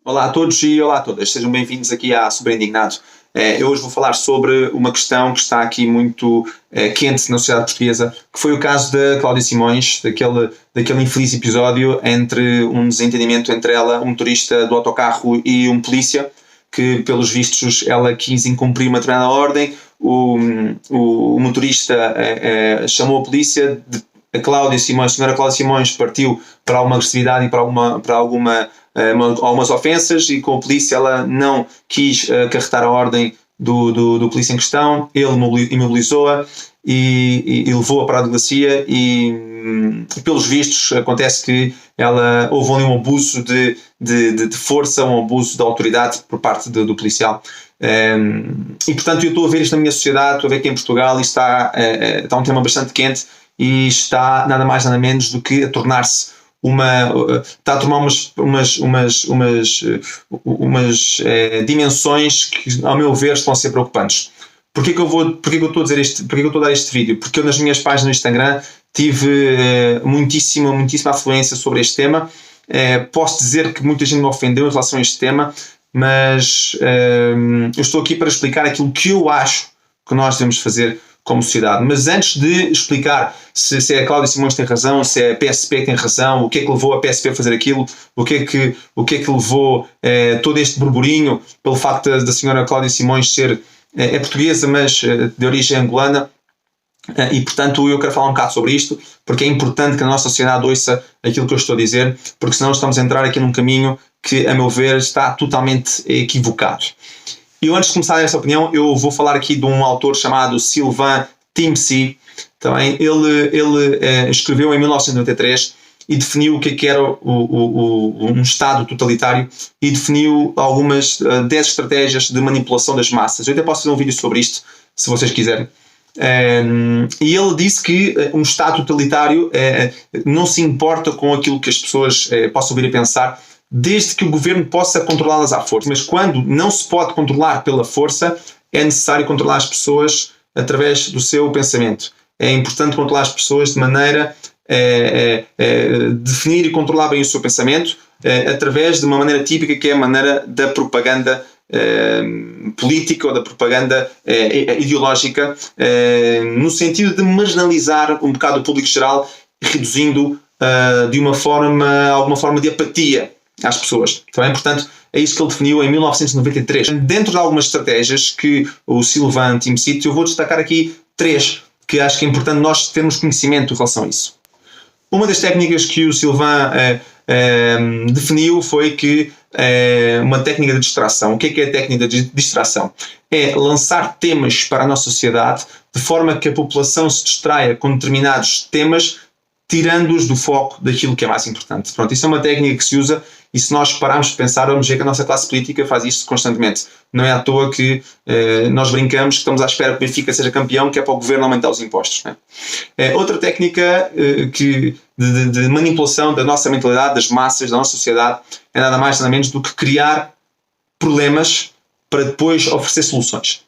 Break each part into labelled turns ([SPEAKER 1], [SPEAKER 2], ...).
[SPEAKER 1] Olá a todos e olá a todas, sejam bem-vindos aqui à Super Indignado. Eu hoje vou falar sobre uma questão que está aqui muito quente na sociedade portuguesa, que foi o caso da Cláudia Simões, daquele infeliz episódio entre um desentendimento entre ela, um motorista do autocarro, e um polícia, que pelos vistos ela quis incumprir uma determinada ordem. O motorista chamou a polícia, a senhora Cláudia Simões partiu para alguma agressividade e para algumas ofensas, e com a polícia ela não quis acarretar a ordem do polícia em questão. Ele imobilizou-a e levou-a para a delegacia e pelos vistos acontece que houve ali um abuso de força, um abuso de autoridade por parte do policial. E portanto eu estou a ver isto na minha sociedade, estou a ver que em Portugal isto está um tema bastante quente e está nada mais nada menos do que a tornar-se está a tomar umas dimensões que, ao meu ver, estão a ser preocupantes. Porquê que eu estou a dizer isto? Porquê que eu estou a dar este vídeo? Porque eu nas minhas páginas no Instagram tive muitíssima afluência sobre este tema. Posso dizer que muita gente me ofendeu em relação a este tema, mas eu estou aqui para explicar aquilo que eu acho que nós devemos fazer como sociedade. Mas antes de explicar se é a Cláudia Simões que tem razão, se é a PSP que tem razão, o que é que levou a PSP a fazer aquilo, o que é que levou todo este burburinho pelo facto da senhora Cláudia Simões ser portuguesa, mas de origem angolana, e portanto eu quero falar um bocado sobre isto, porque é importante que a nossa sociedade ouça aquilo que eu estou a dizer, porque senão estamos a entrar aqui num caminho que, a meu ver, está totalmente equivocado. E antes de começar essa opinião, eu vou falar aqui de um autor chamado Sylvain Timsit. Também ele escreveu em 1993 e definiu o que era um Estado totalitário, e definiu algumas 10 estratégias de manipulação das massas. Eu até posso fazer um vídeo sobre isto, se vocês quiserem. E ele disse que um Estado totalitário não se importa com aquilo que as pessoas possam vir a pensar, desde que o governo possa controlá-las à força. Mas quando não se pode controlar pela força, é necessário controlar as pessoas através do seu pensamento. É importante controlar as pessoas de maneira a definir e controlar bem o seu pensamento através de uma maneira típica, que é a maneira da propaganda política ou da propaganda ideológica, no sentido de marginalizar um bocado o público geral, reduzindo de alguma forma de apatia às pessoas. Também, portanto, é isso que ele definiu em 1993. Dentro de algumas estratégias que o Sylvain Timsit, eu vou destacar aqui 3 que acho que é importante nós termos conhecimento em relação a isso. Uma das técnicas que o Sylvain definiu foi que uma técnica de distração. O que é a técnica de distração? É lançar temas para a nossa sociedade de forma que a população se distraia com determinados temas, tirando-os do foco daquilo que é mais importante. Pronto, isso é uma técnica que se usa, e se nós pararmos de pensar, vamos ver que a nossa classe política faz isto constantemente. Não é à toa que nós brincamos que estamos à espera que o Benfica seja campeão, que é para o governo aumentar os impostos. Não é? Outra técnica de manipulação da nossa mentalidade, das massas, da nossa sociedade, é nada mais nada menos do que criar problemas para depois oferecer soluções.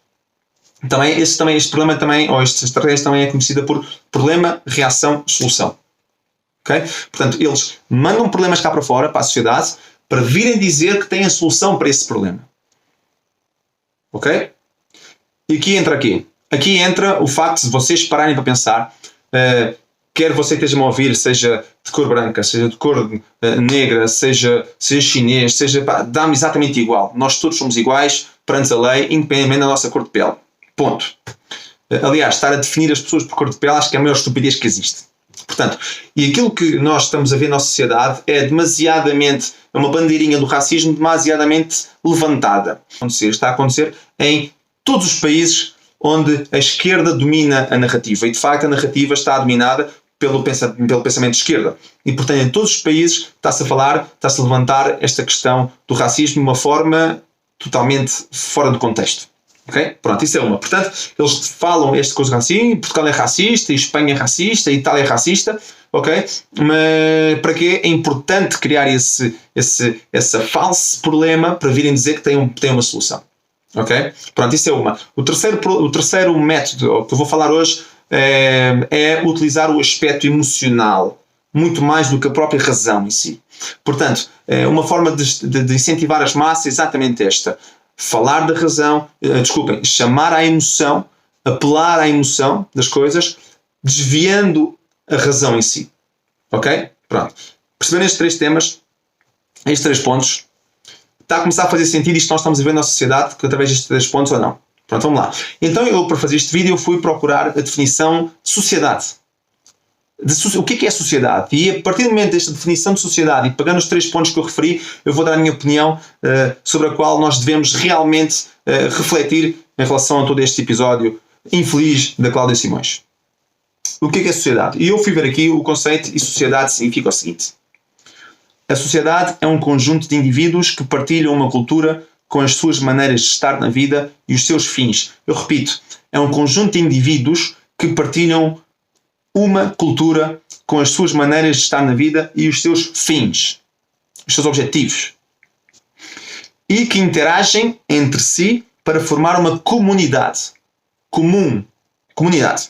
[SPEAKER 1] Este problema também, ou esta estratégia também é conhecida por problema, reação, solução. Okay? Portanto, eles mandam problemas cá para fora, para a sociedade, para virem dizer que têm a solução para esse problema. Ok? E aqui entra o facto de vocês pararem para pensar, quer você esteja-me a ouvir, seja de cor branca, seja de cor negra, seja chinês, dá-me exatamente igual. Nós todos somos iguais perante a lei, independentemente da nossa cor de pele. Ponto. Aliás, estar a definir as pessoas por cor de pele acho que é a maior estupidez que existe. Portanto, e aquilo que nós estamos a ver na sociedade é uma bandeirinha do racismo demasiadamente levantada. Está a acontecer em todos os países onde a esquerda domina a narrativa. E de facto a narrativa está dominada pelo pensamento de esquerda. E portanto em todos os países está-se a levantar esta questão do racismo de uma forma totalmente fora do contexto. Okay? Pronto, isso é uma. Portanto, eles falam esta coisa assim, Portugal é racista, Espanha é racista, Itália é racista, ok? Mas para quê? É importante criar esse falso problema para virem dizer que tem uma solução. Ok? Pronto, isso é uma. O terceiro método que eu vou falar hoje é utilizar o aspecto emocional muito mais do que a própria razão em si. Portanto, uma forma de incentivar as massas é exatamente esta. Falar da razão, chamar à emoção, apelar à emoção das coisas, desviando a razão em si. Ok? Pronto. Percebendo estes 3 temas, estes 3 pontos, está a começar a fazer sentido isto que nós estamos a ver na sociedade através destes 3 pontos ou não? Pronto, vamos lá. Então eu, para fazer este vídeo, eu fui procurar a definição de sociedade. O que é sociedade? E a partir do momento desta definição de sociedade e pegando os 3 pontos que eu referi, eu vou dar a minha opinião sobre a qual nós devemos realmente refletir em relação a todo este episódio infeliz da Cláudia Simões. O que é sociedade? E eu fui ver aqui o conceito e sociedade significa o seguinte. A sociedade é um conjunto de indivíduos que partilham uma cultura com as suas maneiras de estar na vida e os seus fins. Eu repito, é um conjunto de indivíduos que partilham uma cultura com as suas maneiras de estar na vida e os seus fins, os seus objetivos. E que interagem entre si para formar uma comunidade. Comunidade.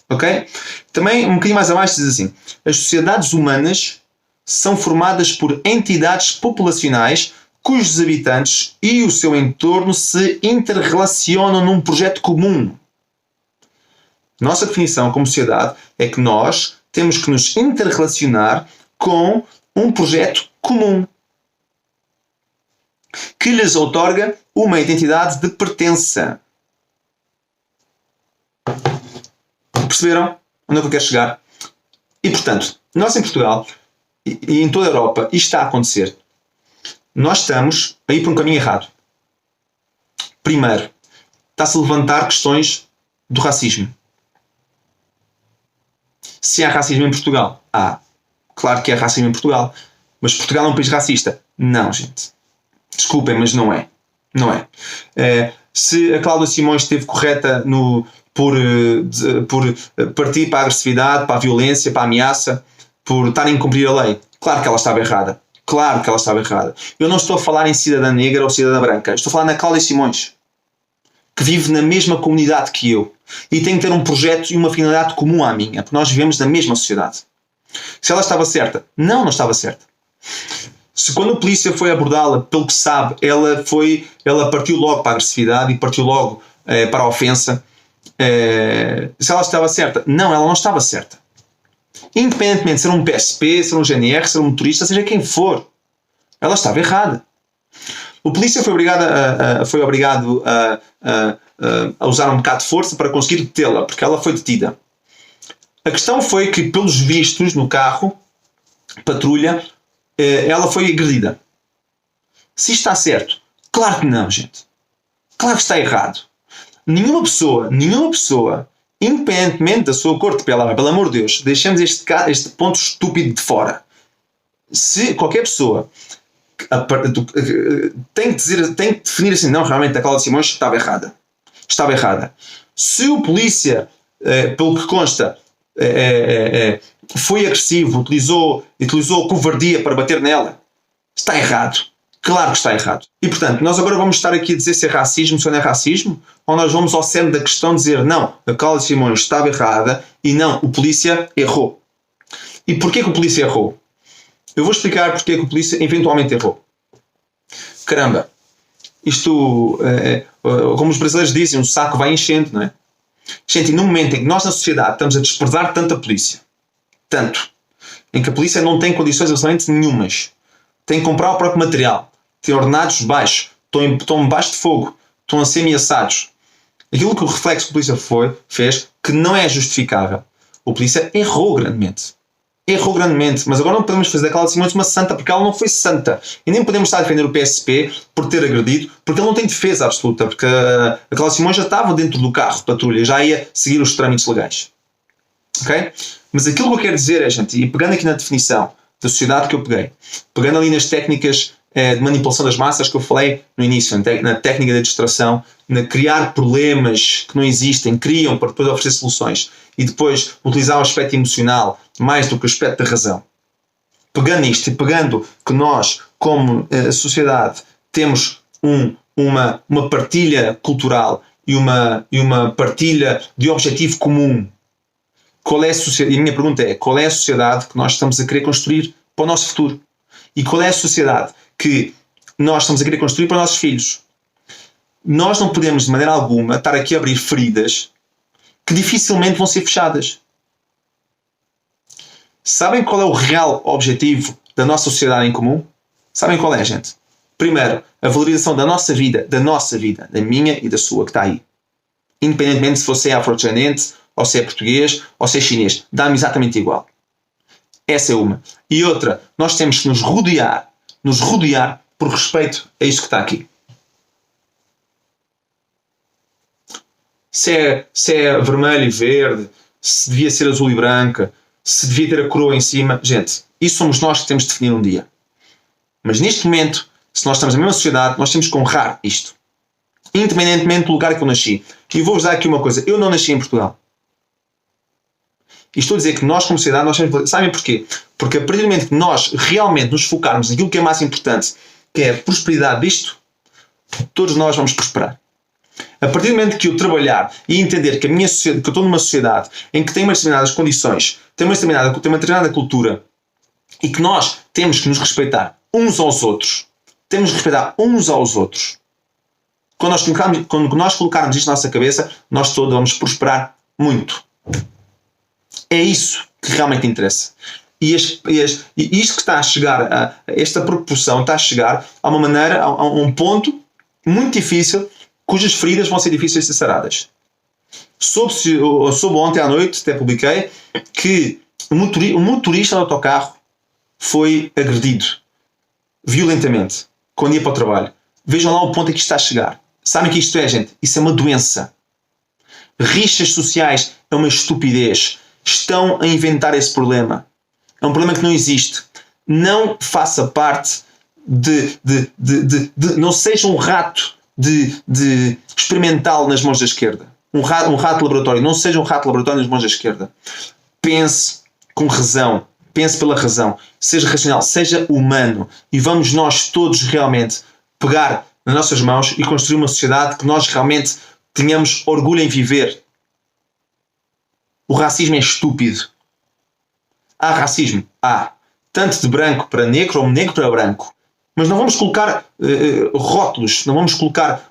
[SPEAKER 1] Ok? Também, um bocadinho mais abaixo, diz assim: as sociedades humanas são formadas por entidades populacionais cujos habitantes e o seu entorno se interrelacionam num projeto comum. Nossa definição como sociedade é que nós temos que nos interrelacionar com um projeto comum que lhes outorga uma identidade de pertença. Perceberam onde é que eu quero chegar? E, portanto, nós em Portugal e em toda a Europa, isto está a acontecer. Nós estamos a ir por um caminho errado. Primeiro, está-se a levantar questões do racismo. Se há racismo em Portugal, claro que há racismo em Portugal. Mas Portugal é um país racista? Não, gente. Desculpem, mas não é. Não é. Se a Cláudia Simões esteve correta por partir para a agressividade, para a violência, para a ameaça, por estar a incumprir a lei, claro que ela estava errada. Claro que ela estava errada. Eu não estou a falar em cidadã negra ou cidadã branca. Estou a falar na Cláudia Simões, que vive na mesma comunidade que eu e tem que ter um projeto e uma finalidade comum à minha, porque nós vivemos na mesma sociedade. Se ela estava certa? Não estava certa. Se quando a polícia foi abordá-la, pelo que sabe, ela partiu logo para a agressividade e partiu logo para a ofensa. Se ela estava certa? Não, ela não estava certa. Independentemente de ser um PSP, ser um GNR, ser um motorista, seja quem for, ela estava errada. O polícia foi obrigado a usar um bocado de força para conseguir detê-la, porque ela foi detida. A questão foi que, pelos vistos, no carro, patrulha, ela foi agredida. Se isto está certo? Claro que não, gente. Claro que está errado. Nenhuma pessoa, independentemente da sua cor de pele, pelo amor de Deus, deixemos este ponto estúpido de fora. Se qualquer pessoa tem que definir assim, não, realmente a Cláudia Simões estava errada. Estava errada. Se o polícia, pelo que consta, foi agressivo, utilizou covardia para bater nela, está errado. Claro que está errado. E portanto, nós agora vamos estar aqui a dizer se é racismo, se não é racismo, ou nós vamos ao cerne da questão dizer não, a Cláudia Simões estava errada e não, o polícia errou. E porquê que o polícia errou? Eu vou explicar porque que o polícia eventualmente errou. Caramba, isto, como os brasileiros dizem, um saco vai enchendo, não é? Gente, e no momento em que nós na sociedade estamos a desprezar tanto a polícia, tanto, em que a polícia não tem condições absolutamente nenhumas, tem que comprar o próprio material, tem ordenados baixos, estão baixo de fogo, estão a ser ameaçados. Aquilo que o reflexo que a polícia fez, que não é justificável. O polícia errou grandemente. Errou grandemente. Mas agora não podemos fazer da Cláudia Simões uma santa, porque ela não foi santa. E nem podemos estar a defender o PSP por ter agredido, porque ele não tem defesa absoluta, porque a Cláudia Simões já estava dentro do carro de patrulha, já ia seguir os trâmites legais. Ok? Mas aquilo que eu quero dizer é, gente, e pegando aqui na definição da sociedade que eu peguei, pegando ali nas técnicas de manipulação das massas que eu falei no início, na técnica da distração, na criar problemas que não existem, criam para depois oferecer soluções e depois utilizar o aspecto emocional mais do que o aspecto da razão. Pegando isto e pegando que nós, como sociedade, temos uma partilha cultural e uma partilha de objetivo comum qual é a sociedade, e a minha pergunta é, qual é a sociedade que nós estamos a querer construir para o nosso futuro? E qual é a sociedade que nós estamos a querer construir para os nossos filhos? Nós não podemos, de maneira alguma, estar aqui a abrir feridas que dificilmente vão ser fechadas. Sabem qual é o real objetivo da nossa sociedade em comum? Sabem qual é, gente? Primeiro, a valorização da nossa vida, da minha e da sua, que está aí. Independentemente se você é afrodescendente, ou se é português, ou se é chinês. Dá-me exatamente igual. Essa é uma. E outra, nós temos que nos rodear por respeito a isso que está aqui. Se é vermelho e verde, se devia ser azul e branca, se devia ter a coroa em cima. Gente, isso somos nós que temos de definir um dia. Mas neste momento, se nós estamos na mesma sociedade, nós temos que honrar isto. Independentemente do lugar que eu nasci. E vou-vos dar aqui uma coisa. Eu não nasci em Portugal. E estou a dizer que nós, como sociedade, nós temos... Sabem porquê? Porque a partir do momento que nós realmente nos focarmos naquilo que é mais importante, que é a prosperidade disto, todos nós vamos prosperar. A partir do momento que eu trabalhar e entender que a minha sociedade, que eu estou numa sociedade em que tem umas determinadas condições, tem uma determinada cultura, e que nós temos que nos respeitar uns aos outros, temos que respeitar uns aos outros. Quando nós colocarmos isto na nossa cabeça, nós todos vamos prosperar muito. É isso que realmente interessa. E isto que está a chegar, esta proporção está a chegar a uma maneira, a um ponto muito difícil, cujas feridas vão ser difíceis de ser saradas. Soube ontem à noite, até publiquei, que um motorista do autocarro foi agredido violentamente quando ia para o trabalho. Vejam lá o ponto em que isto está a chegar. Sabem o que isto é, gente? Isso é uma doença. Rixas sociais é uma estupidez. Estão a inventar esse problema. É um problema que não existe. Não faça parte não seja um rato de experimental nas mãos da esquerda. Um rato de laboratório. Não seja um rato de laboratório nas mãos da esquerda. Pense com razão. Pense pela razão. Seja racional. Seja humano. E vamos nós todos realmente pegar nas nossas mãos e construir uma sociedade que nós realmente tenhamos orgulho em viver. O racismo é estúpido. Há racismo? Há. Tanto de branco para negro ou negro para branco. Mas não vamos colocar rótulos, não vamos colocar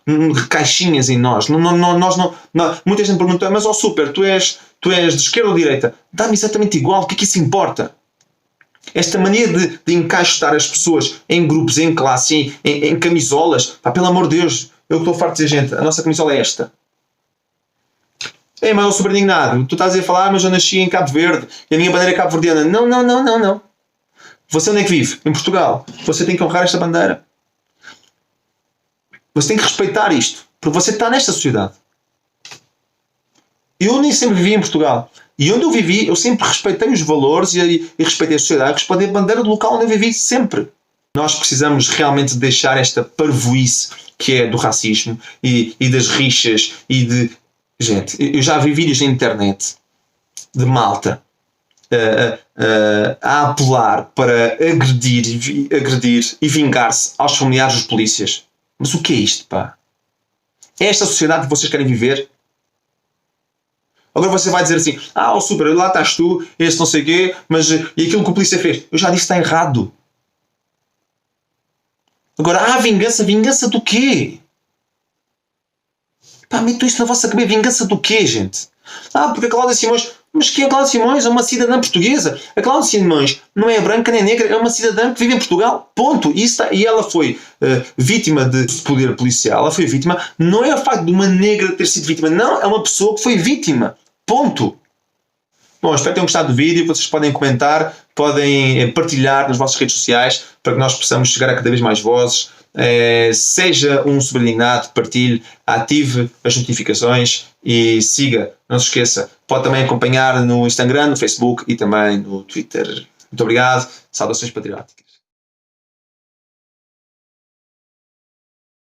[SPEAKER 1] caixinhas em nós. Muita gente pergunta, mas ó super, tu és de esquerda ou de direita? Dá-me exatamente igual, o que é que isso importa? Esta mania de encaixotar as pessoas em grupos, em classe, em camisolas, pá, pelo amor de Deus, eu estou farto de dizer, gente, a nossa camisola é esta. Mas eu sou super indignado. Tu estás a falar, mas eu nasci em Cabo Verde e a minha bandeira é cabo-verdiana. Não. Você onde é que vive? Em Portugal. Você tem que honrar esta bandeira. Você tem que respeitar isto. Porque você está nesta sociedade. Eu nem sempre vivi em Portugal. E onde eu vivi, eu sempre respeitei os valores e respeitei a sociedade. Respeitei a bandeira do local onde eu vivi. Sempre. Nós precisamos realmente deixar esta parvoíce que é do racismo e das rixas e de... Gente, eu já vi vídeos na internet de malta a apelar para agredir e vingar-se aos familiares dos polícias. Mas o que é isto, pá? É esta sociedade que vocês querem viver? Agora você vai dizer assim, super, lá estás tu, este não sei o quê, mas e aquilo que o polícia fez? Eu já disse que está errado. Agora, vingança do quê? Pá, metam isto na vossa cabeça. Vingança do quê, gente? Porque a Cláudia Simões... Mas quem é a Cláudia Simões? É uma cidadã portuguesa. A Cláudia Simões não é branca nem negra. É uma cidadã que vive em Portugal. Ponto. E ela foi vítima de poder policial. Ela foi vítima. Não é o facto de uma negra ter sido vítima. Não. É uma pessoa que foi vítima. Ponto. Bom, espero que tenham gostado do vídeo. Vocês podem comentar, podem partilhar nas vossas redes sociais para que nós possamos chegar a cada vez mais vozes. Seja um super indignado, partilhe, ative as notificações e siga, não se esqueça, pode também acompanhar no Instagram, no Facebook e também no Twitter. Muito obrigado, saudações patrióticas.